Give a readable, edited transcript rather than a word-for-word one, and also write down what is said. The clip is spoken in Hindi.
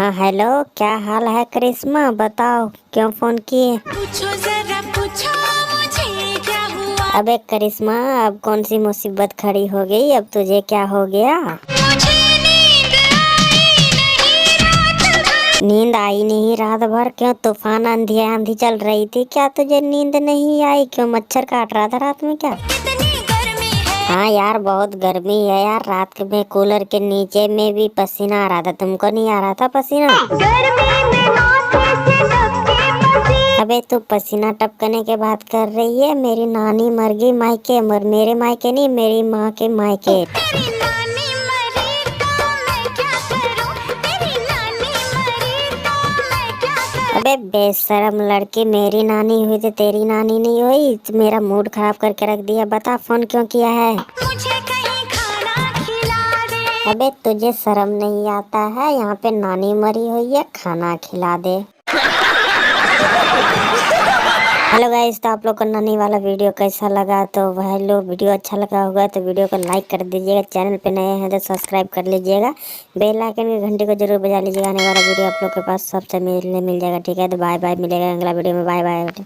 हाँ हेलो, क्या हाल है करिश्मा? बताओ क्यों फोन किए? पूछो जरा पूछो मुझे क्या हुआ। अबे करिश्मा, अब कौन सी मुसीबत खड़ी हो गई? अब तुझे क्या हो गया? मुझे नींद आई नहीं रात भर। नींद आई नहीं रात भर? क्यों, तूफान आंधी आंधी चल रही थी क्या? तुझे नींद नहीं आई? क्यों, मच्छर काट रहा था रात में क्या? कितनी गर्मी है। हाँ यार, बहुत गर्मी है यार। रात में कूलर के नीचे में भी पसीना आ रहा था। तुमको नहीं आ रहा था पसीना? गर्मी में माथे से टपके पसीने। अबे तू पसीना टपकने के बात कर रही है? मेरी नानी मर गई मायके, मेरे मायके नहीं, मेरी माँ के मायके। तेरी नानी मरी तो मैं क्या करूं। तेरी नानी मरी तो मैं क्या करूं। अबे बेशरम लड़की, मेरी नानी हुई तो तेरी नानी नहीं हुई? तो मेरा मूड खराब करके रख दिया। बता फोन क्यों किया है? मुझे कहीं खाना खिला दे। अबे तुझे शर्म नहीं आता है? यहाँ पे नानी मरी हुई है, खाना खिला दे। हेलो गाइस, तो आप लोग को नानी वाला वीडियो कैसा लगा? तो वह लोग वीडियो अच्छा लगा होगा तो वीडियो को लाइक कर दीजिएगा। चैनल पे नए हैं तो सब्सक्राइब कर लीजिएगा। बेल आइकन की घंटी को जरूर बजा लीजिएगा। आने वाला वीडियो आप लोग के पास सबसे मिल जाएगा। ठीक है, तो बाय बाय, मिलेगा अगला वीडियो में। Bye bye.